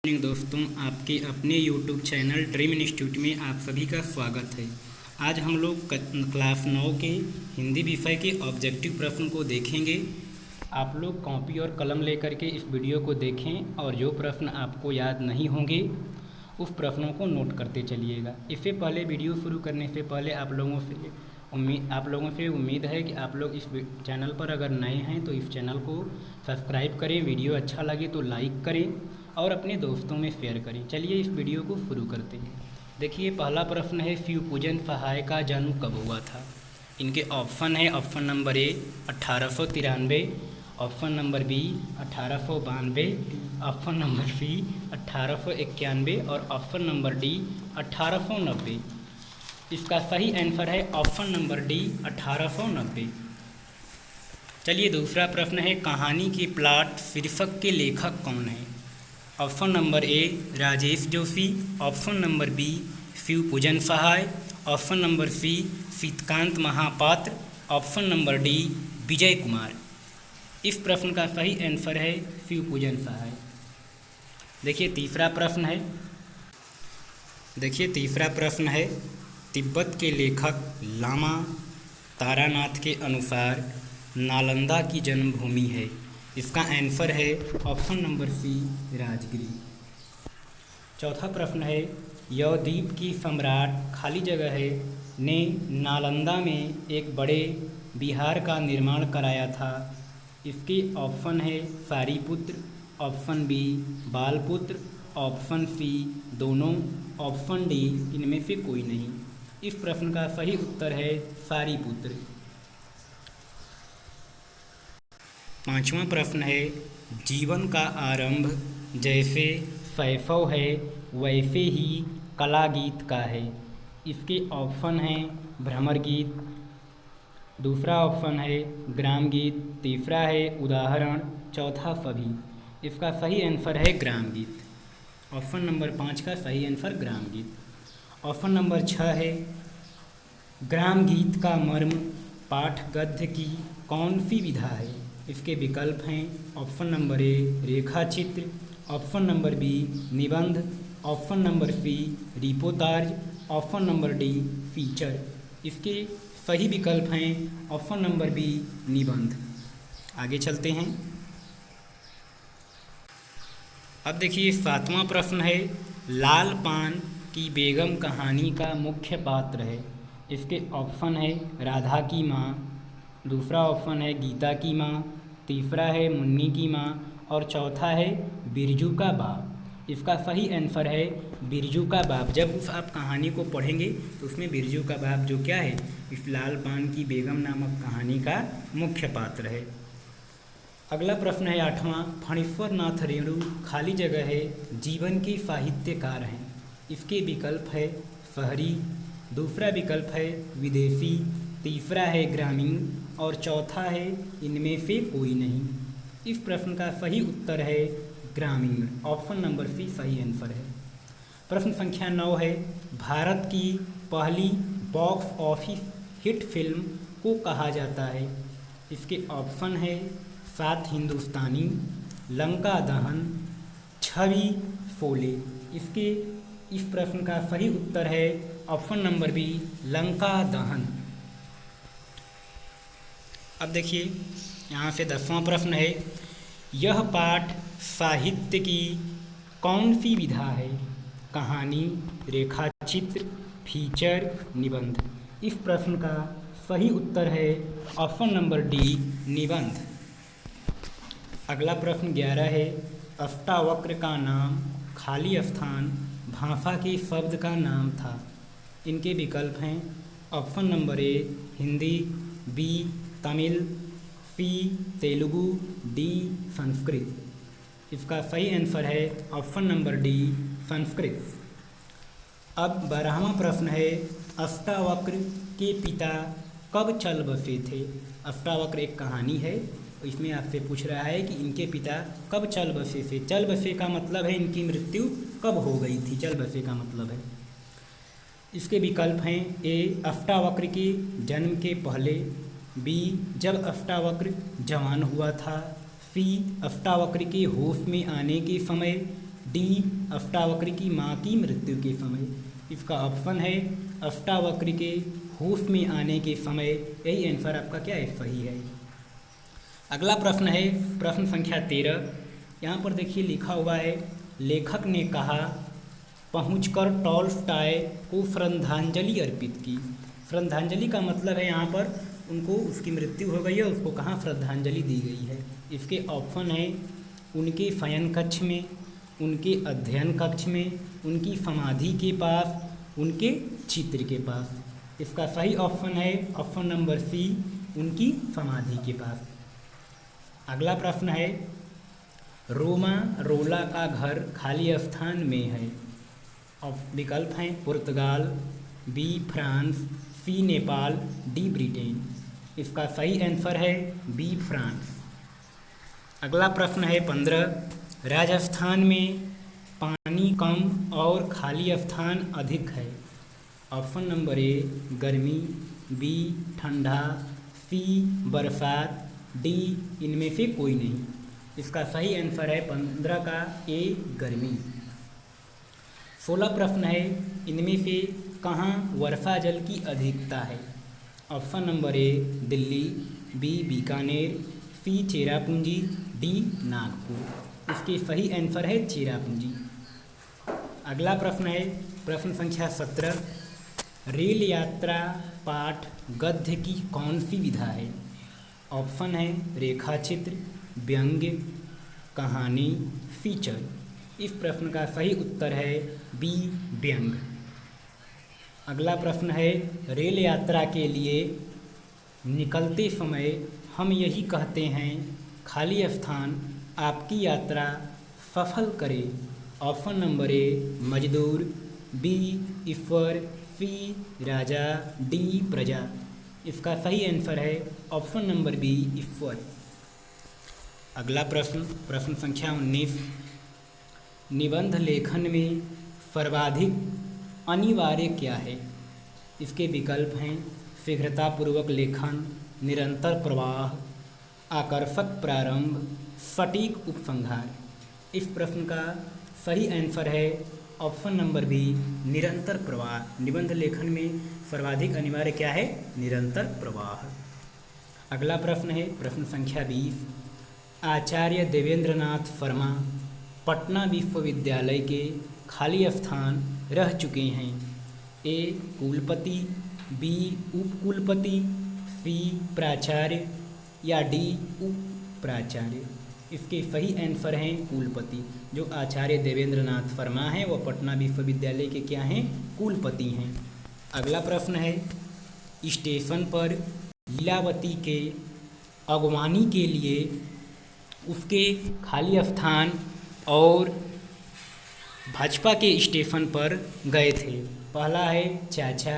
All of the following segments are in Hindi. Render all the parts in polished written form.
दोस्तों, आपके अपने YouTube चैनल ड्रीम इंस्टीट्यूट में आप सभी का स्वागत है। आज हम लोग क्लास 9 के हिंदी विषय के ऑब्जेक्टिव प्रश्न को देखेंगे। आप लोग कॉपी और कलम लेकर के इस वीडियो को देखें और जो प्रश्न आपको याद नहीं होंगे उस प्रश्नों को नोट करते चलिएगा। इससे पहले वीडियो शुरू करने से पहले आप लोगों से उम्मीद है कि आप लोग इस चैनल पर अगर नए हैं तो इस चैनल को सब्सक्राइब करें, वीडियो अच्छा लगे तो लाइक करें और अपने दोस्तों में शेयर करें। चलिए इस वीडियो को शुरू करते हैं। देखिए, पहला प्रश्न है, शिव पूजन सहाय का जन्म कब हुआ था? इनके ऑप्शन है, option number A 1893, option number B 1892, option number C 1891 और ऑप्शन नंबर डी 1890। इसका सही आंसर है ऑप्शन नंबर डी 1890। चलिए दूसरा प्रश्न है, कहानी के प्लॉट शीर्षक के लेखक कौन है? Option number A Rajesh Joshi, option number B Shiv Pujan Sahay, option number C Sitakant Mahapatra, option number D Vijay Kumar. इस प्रश्न का सही आंसर है शिव पूजन सहाय। देखिए तीसरा प्रश्न है, तिब्बत के लेखक लामा तारानाथ के अनुसार नालंदा की जन्मभूमि है। इसका आंसर है ऑप्शन नंबर सी राजगिरी। चौथा प्रश्न है, यवद्वीप की सम्राट खाली जगह है ने नालंदा में एक बड़े विहार का निर्माण कराया था। इसके ऑप्शन है Sariputra, option B Balputra, option C दोनों, ऑप्शन डी इनमें से कोई नहीं। इस प्रश्न का सही उत्तर है सारीपुत्र। पांचवा प्रश्न है, जीवन का आरंभ जैसे शैशव है वैसे ही कला गीत का है। इसके ऑप्शन हैं भ्रमर गीत, दूसरा ऑप्शन है ग्राम गीत, तीसरा है उदाहरण, चौथा सभी। इसका सही आंसर है ग्राम गीत। ऑप्शन नंबर 5 का सही आंसर ग्राम गीत। ऑप्शन नंबर 6 है, ग्राम गीत का मर्म पाठ गद्य की कौन सी विधा है? इसके विकल्प हैं, ऑप्शन नंबर ए रेखा चित्र, ऑप्शन नंबर बी निबंध, option number C reportage, option number D feature. इसके सही विकल्प हैं ऑप्शन नंबर बी निबंध। आगे चलते हैं। अब देखिए सातवां प्रश्न है, लाल पान की बेगम कहानी का मुख्य पात्र है। इसके ऑप्शन है राधा की माँ, दूसरा ऑप्शन है गीता की माँ, तीसरा है मुन्नी की माँ और चौथा है बिरजू का बाप। इसका सही आंसर है बिरजू का बाप। जब आप कहानी को पढ़ेंगे तो उसमें बिरजू का बाप जो क्या है, इस लाल पान की बेगम नामक कहानी का मुख्य पात्र है। अगला प्रश्न है आठवां, फणीश्वर नाथ रेणु खाली जगह है जीवन के साहित्यकार हैं। इसके विकल्प है शहरी, दूसरा विकल्प है विदेशी, तीसरा है ग्रामीण और चौथा है इनमें से कोई नहीं। इस प्रश्न का सही उत्तर है ग्रामीण। ऑप्शन नंबर सी सही आंसर है। प्रश्न संख्या 9 है, भारत की पहली बॉक्स ऑफिस हिट फिल्म को कहा जाता है। इसके ऑप्शन है 7 हिंदुस्तानी, लंका दहन, छवि, शोले। इस प्रश्न का सही उत्तर है ऑप्शन नंबर बी लंका दहन। अब देखिए यहाँ से 10वां प्रश्न है, यह पाठ साहित्य की कौन सी विधा है? कहानी, रेखाचित्र, फीचर, निबंध। इस प्रश्न का सही उत्तर है ऑप्शन नंबर डी निबंध। अगला प्रश्न 11 है, अष्टावक्र का नाम खाली स्थान भाषा के शब्द का नाम था। इनके विकल्प हैं, option number A Hindi, B Tamil, C Telugu, D Sanskrit. इसका सही आंसर है ऑप्शन नंबर डी संस्कृत। अब 12वां प्रश्न है, अष्टावक्र के पिता कब चल बसे थे? अष्टावक्र एक कहानी है, इसमें आपसे पूछ रहा है कि इनके पिता कब चल बसे थे। चल बसे का मतलब है इनकी मृत्यु कब हो गई थी, चल बसे का मतलब है। इसके विकल्प हैं, ए अष्टावक्र के जन्म के पहले, बी जब अष्टावक्र जवान हुआ था, सी अष्टावक्र के होश में आने के समय, डी अष्टावक्र की माँ की मृत्यु के समय। इसका ऑप्शन है अष्टावक्र के होश में आने के समय। यही आंसर आपका क्या है, सही है। अगला प्रश्न है प्रश्न संख्या 13। यहाँ पर देखिए लिखा हुआ है, लेखक ने कहा पहुंचकर टॉल्स्टॉय को श्रद्धांजलि अर्पित की। श्रद्धांजलि का मतलब है यहाँ पर उनको, उसकी मृत्यु हो गई है, उसको कहाँ श्रद्धांजलि दी गई है। इसके ऑप्शन है उनके शयन कक्ष में, उनके अध्ययन कक्ष में, उनकी समाधि के पास, उनके चित्र के पास। इसका सही ऑप्शन है ऑप्शन नंबर सी, उनकी समाधि के पास। अगला प्रश्न है, रोमा रोला का घर खाली स्थान में है। विकल्प हैं पुर्तगाल, बी फ्रांस, सी नेपाल, डी ब्रिटेन। इसका सही आंसर है बी फ्रांस। अगला प्रश्न है 15। राजस्थान में पानी कम और खाली स्थान अधिक है। ऑप्शन नंबर ए गर्मी, बी ठंडा, सी बरसात, डी इनमें से कोई नहीं। इसका सही आंसर है 15 का ए गर्मी। 16 प्रश्न है, इनमें से कहाँ वर्षा जल की अधिकता है। Option number A Delhi, B Bikaner, C Cherrapunji, D Nagpur. इसके सही आंसर है चेरापूंजी। अगला प्रश्न है प्रश्न संख्या 17। रेल यात्रा पाठ गद्य की कौन सी विधा है। ऑप्शन है रेखाचित्र, व्यंग्य, कहानी, फीचर। इस प्रश्न का सही उत्तर है बी व्यंग्य। अगला प्रश्न है, रेल यात्रा के लिए निकलते समय हम यही कहते हैं, खाली स्थान आपकी यात्रा सफल करे। ऑप्शन नंबर ए मजदूर, बी ईश्वर, सी राजा, डी प्रजा। इसका सही आंसर है ऑप्शन नंबर बी ईश्वर। अगला प्रश्न प्रश्न संख्या 19। निबंध लेखन में सर्वाधिक अनिवार्य क्या है। इसके विकल्प हैं शीघ्रतापूर्वक लेखन, निरंतर प्रवाह, आकर्षक प्रारंभ, सटीक उपसंहार। इस प्रश्न का सही आंसर है ऑप्शन नंबर बी निरंतर प्रवाह। निबंध लेखन में सर्वाधिक अनिवार्य क्या है, निरंतर प्रवाह। अगला प्रश्न है प्रश्न संख्या 20। आचार्य देवेंद्रनाथ शर्मा पटना विश्वविद्यालय के खाली स्थान रह चुके हैं। ए कुलपति, बी उपकुलपति, सी प्राचार्य या डी उप प्राचार्य। इसके सही आंसर हैं कुलपति। जो आचार्य देवेंद्रनाथ शर्मा हैं वह पटना विश्वविद्यालय के क्या हैं, कुलपति हैं। अगला प्रश्न है, स्टेशन पर लीलावती के अगवानी के लिए उसके खाली स्थान और भाजपा के स्टेशन पर गए थे। पहला है चाचा,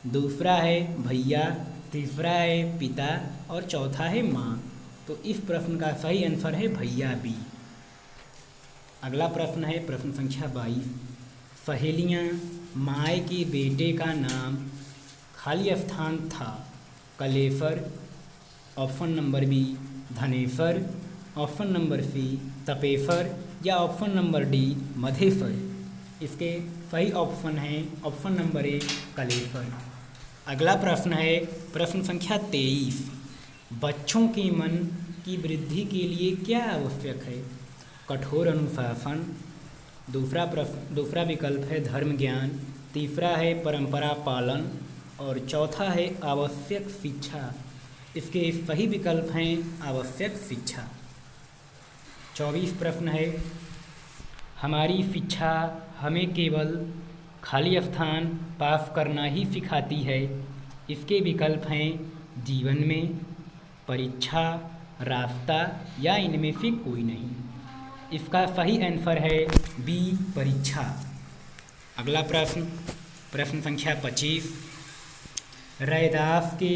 दूसरा है भैया, तीसरा है पिता और चौथा है माँ। तो इस प्रश्न का सही आंसर है भैया बी। अगला प्रश्न है प्रश्न संख्या 22। सहेलियाँ माए के बेटे का नाम खाली स्थान था। Kalesar, option number B Dhanesar, option number C Tapesar या ऑप्शन नंबर डी मधेसर। इसके सही ऑप्शन हैं ऑप्शन नंबर ए कलेसर। अगला प्रश्न है प्रश्न संख्या 23। बच्चों के मन की वृद्धि के लिए क्या आवश्यक है। कठोर अनुशासन, दूसरा विकल्प है धर्म ज्ञान, तीसरा है परंपरा पालन और चौथा है आवश्यक शिक्षा। इसके सही विकल्प हैं आवश्यक शिक्षा। 24 प्रश्न है, हमारी शिक्षा हमें केवल खाली स्थान पास करना ही सिखाती है। इसके विकल्प हैं जीवन में, परीक्षा, रास्ता या इनमें से कोई नहीं। इसका सही आंसर है बी परीक्षा। अगला प्रश्न प्रश्न संख्या 25। रैदास के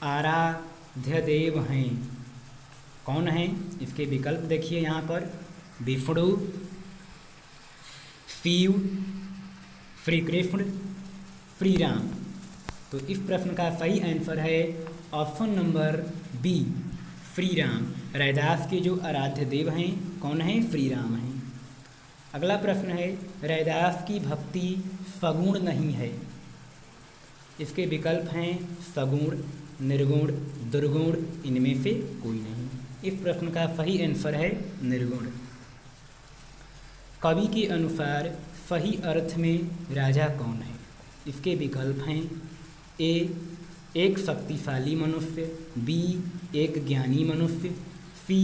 आराध्य देव हैं, कौन हैं। इसके विकल्प देखिए यहाँ पर, विष्णु, शिव, श्री कृष्ण, श्री राम। तो इस प्रश्न का सही आंसर है option number B Shri Ram. Raidas के जो आराध्य देव हैं कौन हैं, श्री राम हैं। अगला प्रश्न है रैदास की भक्ति सगुण नहीं है। इसके विकल्प हैं सगुण, निर्गुण, दुर्गुण, इनमें से कोई नहीं। इस प्रश्न का सही आंसर है निर्गुण। कवि के अनुसार सही अर्थ में राजा कौन है? इसके विकल्प हैं ए एक शक्तिशाली मनुष्य, बी एक ज्ञानी मनुष्य, सी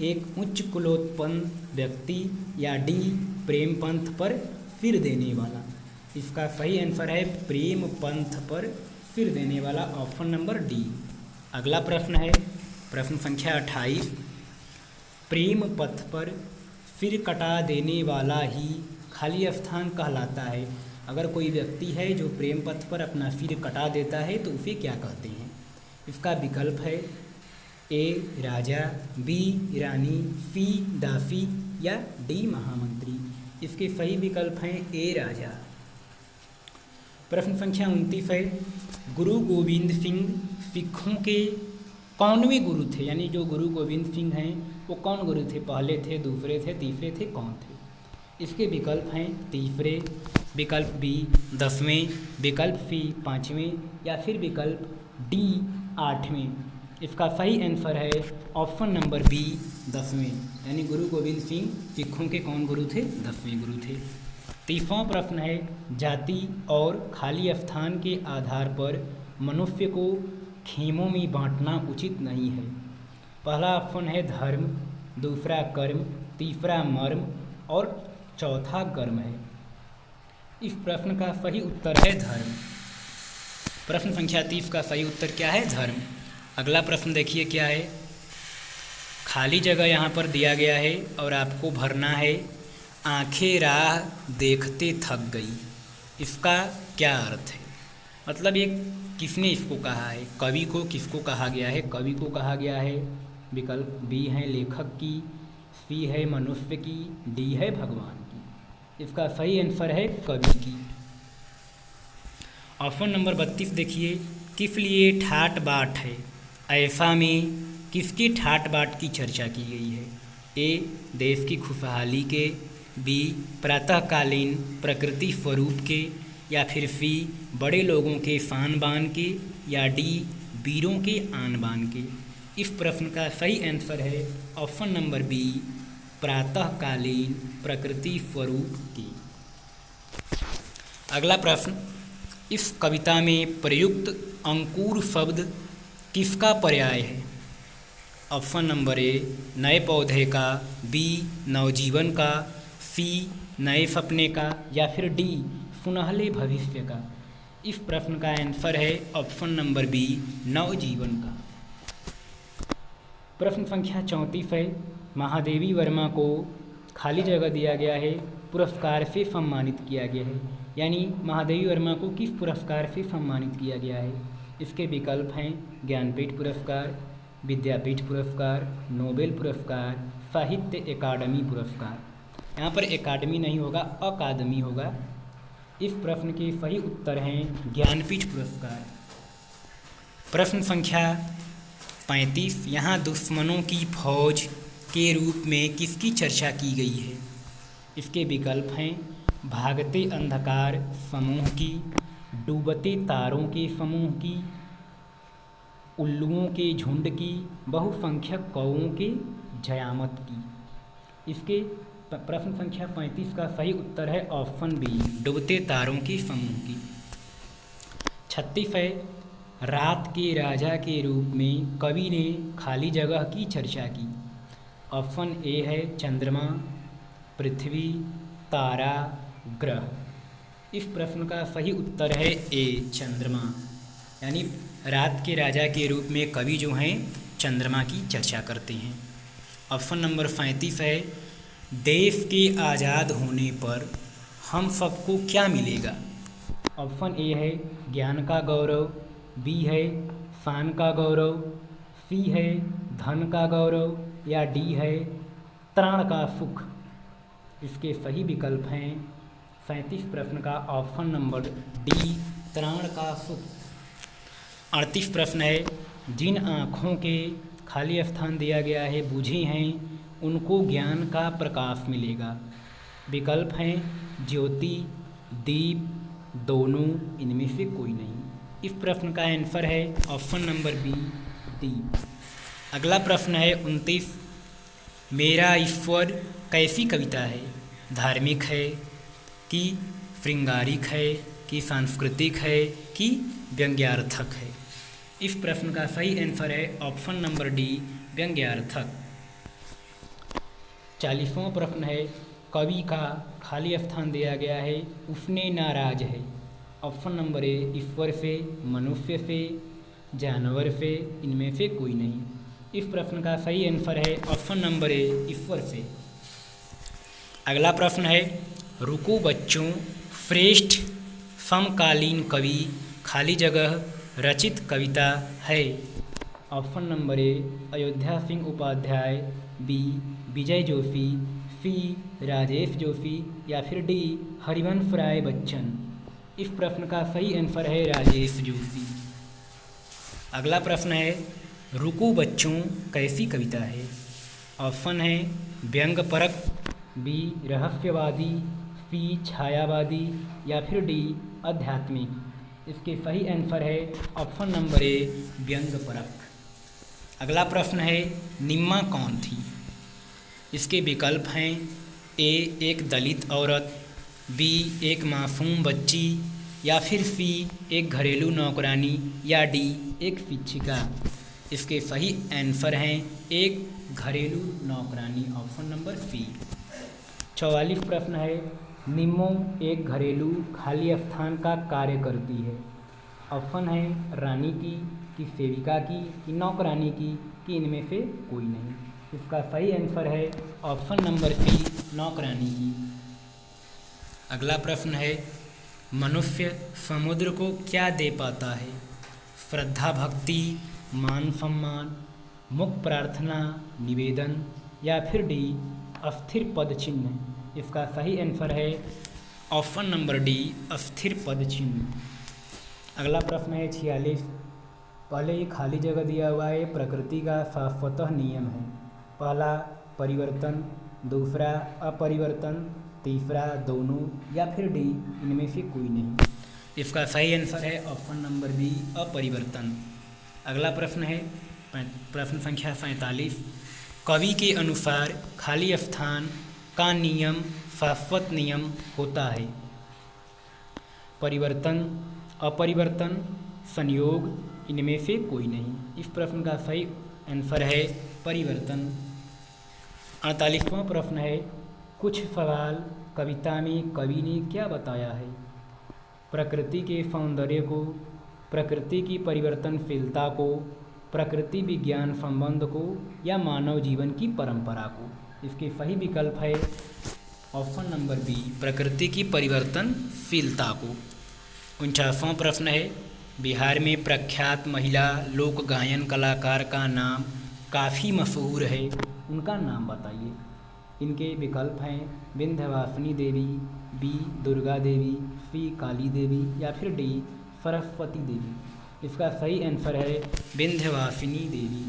एक उच्च कुलोत्पन्न व्यक्ति, या डी प्रेम पंथ पर सिर देने वाला। इसका सही आंसर है प्रेम पंथ पर सिर देने वाला, ऑप्शन नंबर डी। अगला प्रश्न है प्रश्न संख्या 28। प्रेम पथ पर सिर कटा देने वाला ही खाली स्थान कहलाता है। अगर कोई व्यक्ति है जो प्रेम पथ पर अपना सिर कटा देता है तो उसे क्या कहते हैं? इसका विकल्प है ए राजा, बी रानी, सी दासी, या डी महामंत्री। इसके सही विकल्प हैं ए राजा। प्रश्न संख्या 29 है गुरु गोविंद सिंह सिखों के कौनवें गुरु थे? यानी जो गुरु गोविंद सिंह हैं वो कौन गुरु थे? पहले थे, दूसरे थे, तीसरे थे, कौन थे? इसके विकल्प हैं तीसरे, विकल्प बी 10वें, विकल्प सी 5वें, या फिर विकल्प डी 8वें। इसका सही आंसर है ऑप्शन नंबर बी 10वें। यानी गुरु गोविंद सिंह सिखों के कौन गुरु थे? 10वें गुरु थे। 30वां प्रश्न है जाति और खाली स्थान के आधार पर मनुष्य को खेमों में बांटना उचित नहीं है। पहला ऑप्शन है धर्म, दूसरा कर्म, तीसरा मर्म, और चौथा कर्म है। इस प्रश्न का सही उत्तर है धर्म। प्रश्न संख्या 30 का सही उत्तर क्या है? धर्म। अगला प्रश्न देखिए क्या है। खाली जगह यहाँ पर दिया गया है और आपको भरना है आंखें राह देखते थक गई। इसका क्या अर्थ है? मतलब ये किसने इसको कहा है? कवि को किसको कहा गया है? कवि को कहा गया है, विकल्प बी है लेखक की, सी है मनुष्य की, डी है भगवान की। इसका सही आंसर है कवि की। ऑप्शन नंबर 32 देखिए, किस लिए ठाट बाट है? ऐसा में किसकी ठाट बाट की चर्चा की गई है? ए देश की खुशहाली के, बी प्रातःकालीन प्रकृति स्वरूप के, या फिर सी बड़े लोगों के शान बान के, या डी वीरों के आन बान के। इस प्रश्न का सही आंसर है ऑप्शन नंबर बी प्रातःकालीन प्रकृति स्वरूप की। अगला प्रश्न, इस कविता में प्रयुक्त अंकुर शब्द किसका पर्याय है? ऑप्शन नंबर ए नए पौधे का, बी नवजीवन का, सी नए सपने का, या फिर डी सुनहले भविष्य का। इस प्रश्न का आंसर है ऑप्शन नंबर बी नवजीवन का। प्रश्न संख्या 34 है महादेवी वर्मा को खाली जगह दिया गया है, पुरस्कार से सम्मानित किया गया है। यानी महादेवी वर्मा को किस पुरस्कार से सम्मानित किया गया है? इसके विकल्प हैं ज्ञानपीठ पुरस्कार, विद्यापीठ पुरस्कार, नोबेल पुरस्कार, साहित्य अकादमी पुरस्कार। यहाँ पर अकादमी नहीं होगा, अकादमी होगा। इस प्रश्न के सही उत्तर हैं ज्ञानपीठ पुरस्कार। प्रश्न संख्या 35, यहाँ दुश्मनों की फौज के रूप में किसकी चर्चा की गई है? इसके विकल्प हैं भागते अंधकार समूह की, डूबते तारों के समूह की, उल्लुओं के झुंड की, बहुसंख्यक कौओं के जयामत की। इसके प्रश्न संख्या 35 का सही उत्तर है ऑप्शन बी डूबते तारों के समूह की। 36 है रात के राजा के रूप में कवि ने खाली जगह की चर्चा की। ऑप्शन ए है चंद्रमा, पृथ्वी, तारा, ग्रह। इस प्रश्न का सही उत्तर है ए चंद्रमा। यानी रात के राजा के रूप में कवि जो हैं चंद्रमा की चर्चा करते हैं। ऑप्शन नंबर 37 है देश के आज़ाद होने पर हम सबको क्या मिलेगा? ऑप्शन ए है ज्ञान का गौरव, बी है शान का गौरव, सी है धन का गौरव, या डी है त्राण का सुख। इसके सही विकल्प हैं 37 प्रश्न का ऑप्शन नंबर डी त्राण का सुख। 38 प्रश्न है जिन आँखों के खाली स्थान दिया गया है बूझे हैं उनको ज्ञान का प्रकाश मिलेगा। विकल्प हैं ज्योति, दीप, दोनों, इनमें से कोई नहीं। इस प्रश्न का आंसर है ऑप्शन नंबर बी, दीप। अगला प्रश्न है 29। मेरा ईश्वर कैसी कविता है? धार्मिक है कि श्रृंगारिक है कि सांस्कृतिक है कि व्यंग्यार्थक है? इस प्रश्न का सही आंसर है ऑप्शन नंबर डी, व्यंग्यार्थक। 40वां प्रश्न है कवि का खाली स्थान दिया गया है, उसने नाराज है। ऑप्शन नंबर ए ईश्वर से, मनुष्य से, जानवर से, इनमें से कोई नहीं। इस प्रश्न का सही आंसर है ऑप्शन नंबर ए, ईश्वर से। अगला प्रश्न है रुको बच्चों, श्रेष्ठ समकालीन कवि खाली जगह रचित कविता है। Option number A Ayodhya Singh Upadhyay, B Vijay Joshi, C Rajesh Joshi या फिर डी हरिवंश राय बच्चन। इस प्रश्न का सही आंसर है राजेश जोशी। अगला प्रश्न है रुको बच्चों कैसी कविता है? ऑप्शन है व्यंग्यपरक, बी रहस्यवादी, सी छायावादी या फिर डी आध्यात्मिक। इसके सही आंसर है ऑप्शन नंबर ए, व्यंग्यपरक। अगला प्रश्न है निम्मा कौन थी? इसके विकल्प हैं ए एक दलित औरत, बी एक मासूम बच्ची या फिर सी एक घरेलू नौकरानी या डी एक शिक्षिका। इसके सही आंसर हैं एक घरेलू नौकरानी, ऑप्शन नंबर सी। 44 प्रश्न है निम्मो एक घरेलू खाली स्थान का कार्य करती है। ऑप्शन है रानी की कि सेविका की कि नौकरानी की कि इनमें से कोई नहीं। इसका सही आंसर है ऑप्शन नंबर सी, नौकरानी की। अगला प्रश्न है मनुष्य समुद्र को क्या दे पाता है? श्रद्धा भक्ति, मान सम्मान, मुख प्रार्थना, निवेदन या फिर डी अस्थिर पद चिन्ह। इसका सही आंसर है ऑप्शन नंबर डी, अस्थिर पद चिन्ह। अगला प्रश्न है 46। पहले ही खाली जगह दिया हुआ है प्रकृति का शाश्वतः नियम है। पहला परिवर्तन, दूसरा अपरिवर्तन, तीसरा दोनों या फिर डी इनमें से कोई नहीं। इसका सही आंसर है ऑप्शन नंबर बी, अपरिवर्तन। अगला प्रश्न है प्रश्न संख्या 47। कवि के अनुसार खाली स्थान का नियम शाश्वत नियम होता है। परिवर्तन, अपरिवर्तन, संयोग, इनमें से कोई नहीं। इस प्रश्न का सही आंसर है परिवर्तन। 48वां प्रश्न है कुछ सवाल कविता में कवि ने क्या बताया है? प्रकृति के सौंदर्य को, प्रकृति की परिवर्तनशीलता को, प्रकृति विज्ञान संबंध को या मानव जीवन की परंपरा को। इसके सही विकल्प है ऑप्शन नंबर बी, प्रकृति की परिवर्तनशीलता को। 49वां प्रश्न है बिहार में प्रख्यात महिला लोक गायन कलाकार का नाम काफ़ी मशहूर है, उनका नाम बताइए। इनके विकल्प हैं विंध्यवासिनी देवी, बी दुर्गा देवी, सी काली देवी या फिर डी सरस्वती देवी। इसका सही आंसर है विंध्यवासिनी देवी।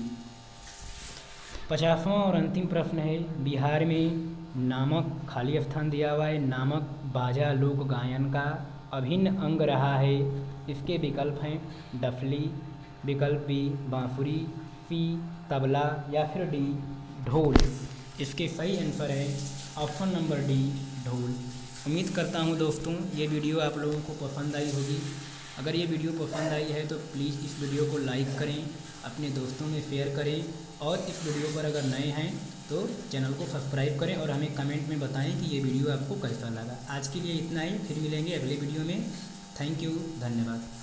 50वां और अंतिम प्रश्न है बिहार में नामक खाली स्थान दिया हुआ है, नामक बाजा लोक गायन का अभिन्न अंग रहा है। इसके विकल्प हैं डफली, विकल्प बी बांसुरी, सी तबला या फिर डी ढोल। इसके सही आंसर है ऑप्शन नंबर डी, ढोल। उम्मीद करता हूँ दोस्तों ये वीडियो आप लोगों को पसंद आई होगी। अगर ये वीडियो पसंद आई है तो प्लीज़ इस वीडियो को लाइक करें, अपने दोस्तों में शेयर करें और इस वीडियो पर अगर नए हैं तो चैनल को सब्सक्राइब करें और हमें कमेंट में बताएं कि ये वीडियो आपको कैसा लगा। आज के लिए इतना ही, फिर मिलेंगे अगले वीडियो में। थैंक यू, धन्यवाद।